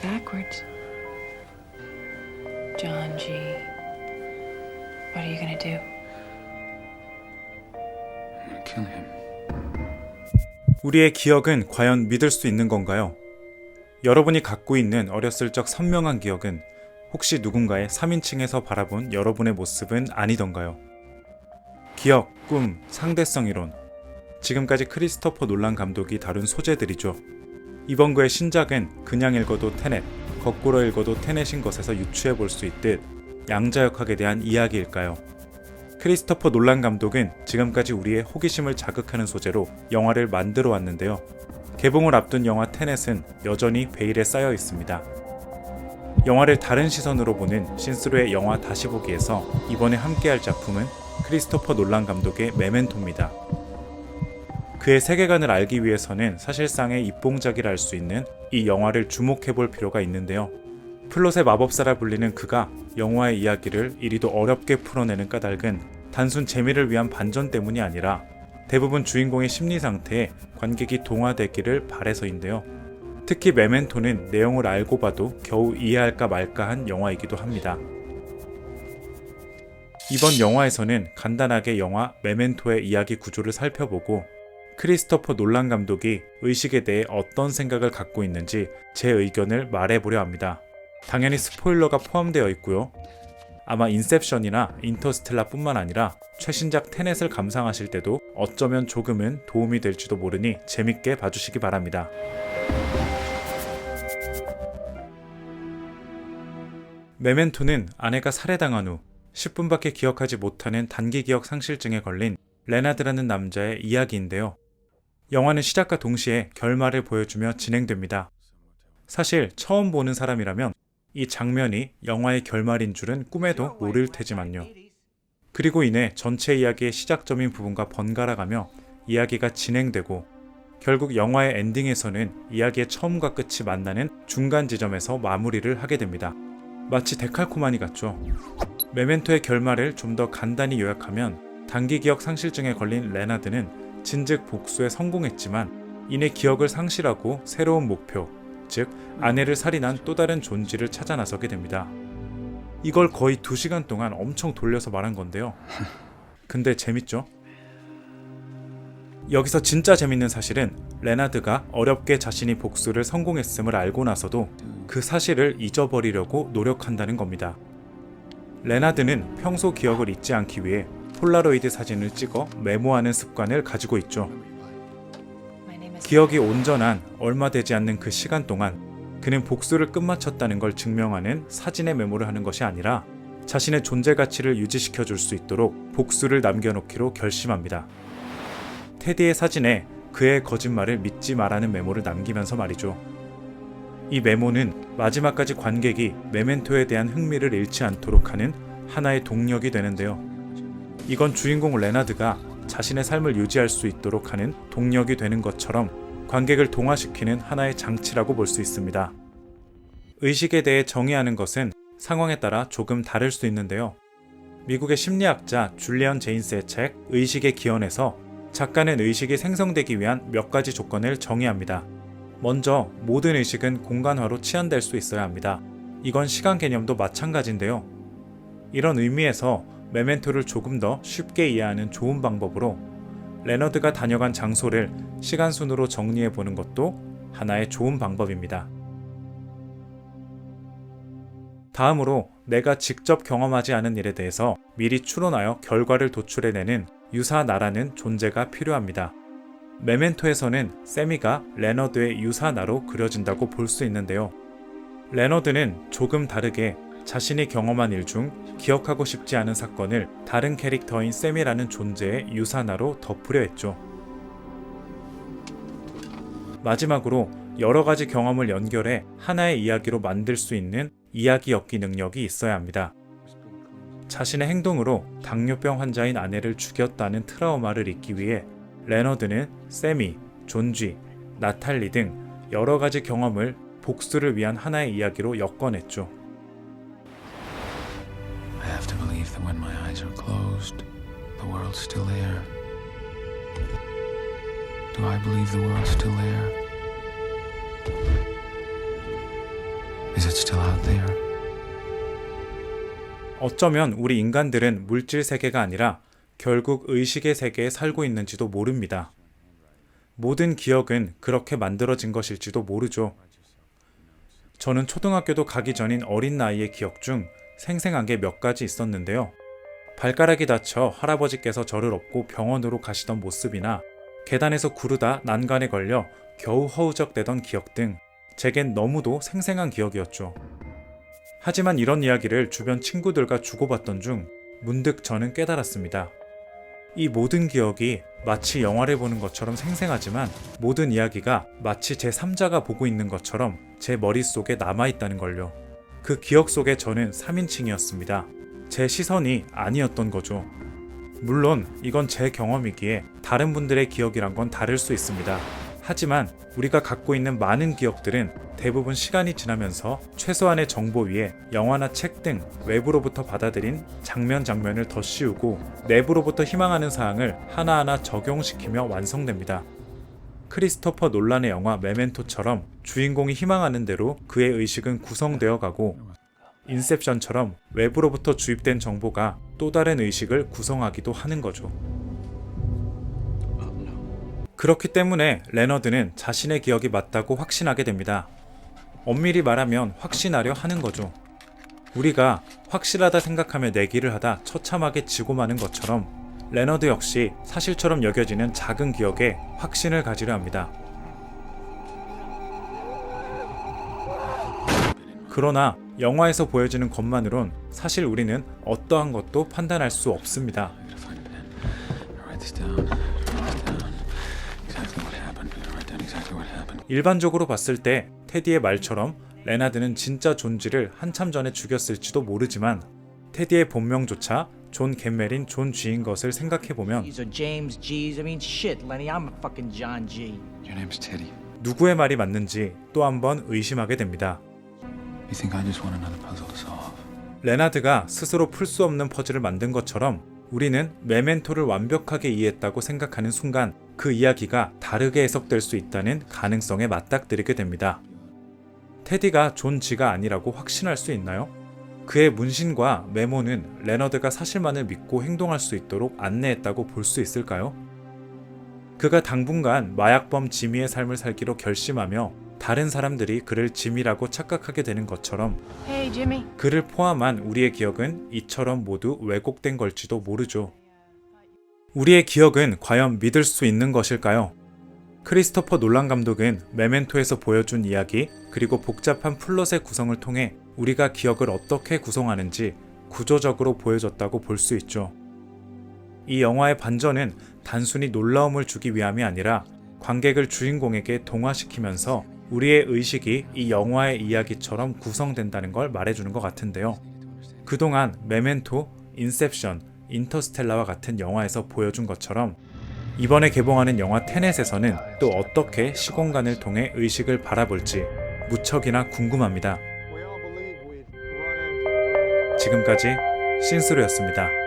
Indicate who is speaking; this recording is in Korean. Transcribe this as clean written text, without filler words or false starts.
Speaker 1: backwards. John G. What are you gonna do?
Speaker 2: I'm gonna kill him.
Speaker 3: 우리의 기억은 과연 믿을 수 있는 건가요? 여러분이 갖고 있는 어렸을 적 선명한 기억은 혹시 누군가의 3인칭에서 바라본 여러분의 모습은 아니던가요? 기억, 꿈, 상대성 이론. 지금까지 크리스토퍼 놀란 감독이 다룬 소재들이죠. 이번 그의 신작은 그냥 읽어도 테넷, 거꾸로 읽어도 테넷인 것에서 유추해 볼 수 있듯 양자역학에 대한 이야기일까요? 크리스토퍼 놀란 감독은 지금까지 우리의 호기심을 자극하는 소재로 영화를 만들어 왔는데요. 개봉을 앞둔 영화 테넷은 여전히 베일에 쌓여 있습니다. 영화를 다른 시선으로 보는 신스로의 영화 다시 보기에서 이번에 함께할 작품은 크리스토퍼 놀란 감독의 메멘토입니다. 그의 세계관을 알기 위해서는 사실상의 입봉작이라 할 수 있는 이 영화를 주목해 볼 필요가 있는데요. 플롯의 마법사라 불리는 그가 영화의 이야기를 이리도 어렵게 풀어내는 까닭은 단순 재미를 위한 반전 때문이 아니라 대부분 주인공의 심리 상태에 관객이 동화되기를 바래서인데요. 특히 메멘토는 내용을 알고 봐도 겨우 이해할까 말까한 영화이기도 합니다. 이번 영화에서는 간단하게 영화 메멘토의 이야기 구조를 살펴보고 크리스토퍼 놀란 감독이 의식에 대해 어떤 생각을 갖고 있는지 제 의견을 말해보려 합니다. 당연히 스포일러가 포함되어 있고요. 아마 인셉션이나 인터스텔라 뿐만 아니라 최신작 테넷을 감상하실 때도 어쩌면 조금은 도움이 될지도 모르니 재밌게 봐주시기 바랍니다. 메멘토는 아내가 살해당한 후 10분밖에 기억하지 못하는 단기 기억 상실증에 걸린 레나드라는 남자의 이야기인데요. 영화는 시작과 동시에 결말을 보여주며 진행됩니다. 사실 처음 보는 사람이라면 이 장면이 영화의 결말인 줄은 꿈에도 모를 테지만요. 그리고 이내 전체 이야기의 시작점인 부분과 번갈아가며 이야기가 진행되고 결국 영화의 엔딩에서는 이야기의 처음과 끝이 만나는 중간 지점에서 마무리를 하게 됩니다. 마치 데칼코마니 같죠. 메멘토의 결말을 좀 더 간단히 요약하면 단기 기억 상실증에 걸린 레나드는 진즉 복수에 성공했지만 이내 기억을 상실하고 새로운 목표, 즉 아내를 살인한 또 다른 존재를 찾아 나서게 됩니다. 이걸 거의 2시간 동안 엄청 돌려서 말한 건데요. 근데 재밌죠? 여기서 진짜 재밌는 사실은 레나드가 어렵게 자신이 복수를 성공했음을 알고 나서도 그 사실을 잊어버리려고 노력한다는 겁니다. 레나드는 평소 기억을 잊지 않기 위해 폴라로이드 사진을 찍어 메모하는 습관을 가지고 있죠. 기억이 온전한 얼마 되지 않는 그 시간 동안 그는 복수를 끝마쳤다는 걸 증명하는 사진의 메모를 하는 것이 아니라 자신의 존재 가치를 유지시켜 줄 수 있도록 복수를 남겨놓기로 결심합니다. 테디의 사진에 그의 거짓말을 믿지 말라는 메모를 남기면서 말이죠. 이 메모는 마지막까지 관객이 메멘토에 대한 흥미를 잃지 않도록 하는 하나의 동력이 되는데요. 이건 주인공 레나드가 자신의 삶을 유지할 수 있도록 하는 동력이 되는 것처럼 관객을 동화시키는 하나의 장치라고 볼 수 있습니다. 의식에 대해 정의하는 것은 상황에 따라 조금 다를 수 있는데요. 미국의 심리학자 줄리언 제인스의 책 의식의 기원에서 작가는 의식이 생성되기 위한 몇 가지 조건을 정의합니다. 먼저 모든 의식은 공간화로 치환될 수 있어야 합니다. 이건 시간 개념도 마찬가지인데요. 이런 의미에서 메멘토를 조금 더 쉽게 이해하는 좋은 방법으로 레너드가 다녀간 장소를 시간순으로 정리해 보는 것도 하나의 좋은 방법입니다. 다음으로 내가 직접 경험하지 않은 일에 대해서 미리 추론하여 결과를 도출해내는 유사나라는 존재가 필요합니다. 메멘토에서는 세미가 레너드의 유사나로 그려진다고 볼 수 있는데요. 레너드는 조금 다르게 자신이 경험한 일 중 기억하고 싶지 않은 사건을 다른 캐릭터인 세미라는 존재의 유사나로 덮으려 했죠. 마지막으로 여러 가지 경험을 연결해 하나의 이야기로 만들 수 있는 이야기 엮기 능력이 있어야 합니다. 자신의 행동으로 당뇨병 환자인 아내를 죽였다는 트라우마를 잊기 위해 레너드는 세미, 존쥐, 나탈리 등 여러 가지 경험을 복수를 위한 하나의 이야기로 엮어냈죠.
Speaker 2: I have to believe that when my eyes are closed, the world's still there. Do I believe the world's still there? Is it still out there?
Speaker 3: 어쩌면 우리 인간들은 물질 세계가 아니라 결국 의식의 세계에 살고 있는지도 모릅니다. 모든 기억은 그렇게 만들어진 것일지도 모르죠. 저는 초등학교도 가기 전인 어린 나이의 기억 중 생생한 게 몇 가지 있었는데요. 발가락이 다쳐 할아버지께서 저를 업고 병원으로 가시던 모습이나 계단에서 구르다 난간에 걸려 겨우 허우적대던 기억 등 제겐 너무도 생생한 기억이었죠. 하지만 이런 이야기를 주변 친구들과 주고받던 중 문득 저는 깨달았습니다. 이 모든 기억이 마치 영화를 보는 것처럼 생생하지만 모든 이야기가 마치 제3자가 보고 있는 것처럼 제 머릿속에 남아있다는 걸요. 그 기억 속에 저는 3인칭이었습니다. 제 시선이 아니었던 거죠. 물론 이건 제 경험이기에 다른 분들의 기억이란 건 다를 수 있습니다. 하지만 우리가 갖고 있는 많은 기억들은 대부분 시간이 지나면서 최소한의 정보 위에 영화나 책 등 외부로부터 받아들인 장면을 덧씌우고 내부로부터 희망하는 사항을 하나하나 적용시키며 완성됩니다. 크리스토퍼 놀란의 영화 메멘토처럼 주인공이 희망하는 대로 그의 의식은 구성되어 가고, 인셉션처럼 외부로부터 주입된 정보가 또 다른 의식을 구성하기도 하는 거죠. 그렇기 때문에 레너드는 자신의 기억이 맞다고 확신하게 됩니다. 엄밀히 말하면 확신하려 하는 거죠. 우리가 확실하다 생각하며 내기를 하다 처참하게 지고 마는 것처럼 레너드 역시 사실처럼 여겨지는 작은 기억에 확신을 가지려 합니다. 그러나 영화에서 보여지는 것만으론 사실 우리는 어떠한 것도 판단할 수 없습니다. 일반적으로 봤을 때 테디의 말처럼 레나드는 진짜 존지를 한참 전에 죽였을지도 모르지만 테디의 본명조차 존 갬멜인 존 G인 것을 생각해보면
Speaker 4: James G's. I mean, shit, Lenny. I'm a fucking John G.
Speaker 2: Your name's Teddy.
Speaker 3: 누구의 말이 맞는지 또 한 번 의심하게 됩니다.
Speaker 2: You think I just want another puzzle to solve?
Speaker 3: 레나드가 스스로 풀 수 없는 퍼즐을 만든 것처럼 우리는 메멘토를 완벽하게 이해했다고 생각하는 순간 그 이야기가 다르게 해석될 수 있다는 가능성에 맞닥뜨리게 됩니다. 테디가 존 G가 아니라고 확신할 수 있나요? 그의 문신과 메모는 레너드가 사실만을 믿고 행동할 수 있도록 안내했다고 볼 수 있을까요? 그가 당분간 마약범 지미의 삶을 살기로 결심하며 다른 사람들이 그를 지미라고 착각하게 되는 것처럼
Speaker 1: Hey, Jimmy.
Speaker 3: 그를 포함한 우리의 기억은 이처럼 모두 왜곡된 걸지도 모르죠. 우리의 기억은 과연 믿을 수 있는 것일까요? 크리스토퍼 놀란 감독은 메멘토에서 보여준 이야기 그리고 복잡한 플롯의 구성을 통해 우리가 기억을 어떻게 구성하는지 구조적으로 보여줬다고 볼 수 있죠. 이 영화의 반전은 단순히 놀라움을 주기 위함이 아니라 관객을 주인공에게 동화시키면서 우리의 의식이 이 영화의 이야기처럼 구성된다는 걸 말해주는 것 같은데요. 그동안 메멘토, 인셉션, 인터스텔라와 같은 영화에서 보여준 것처럼 이번에 개봉하는 영화 테넷에서는 또 어떻게 시공간을 통해 의식을 바라볼지 무척이나 궁금합니다. 지금까지 신스루였습니다.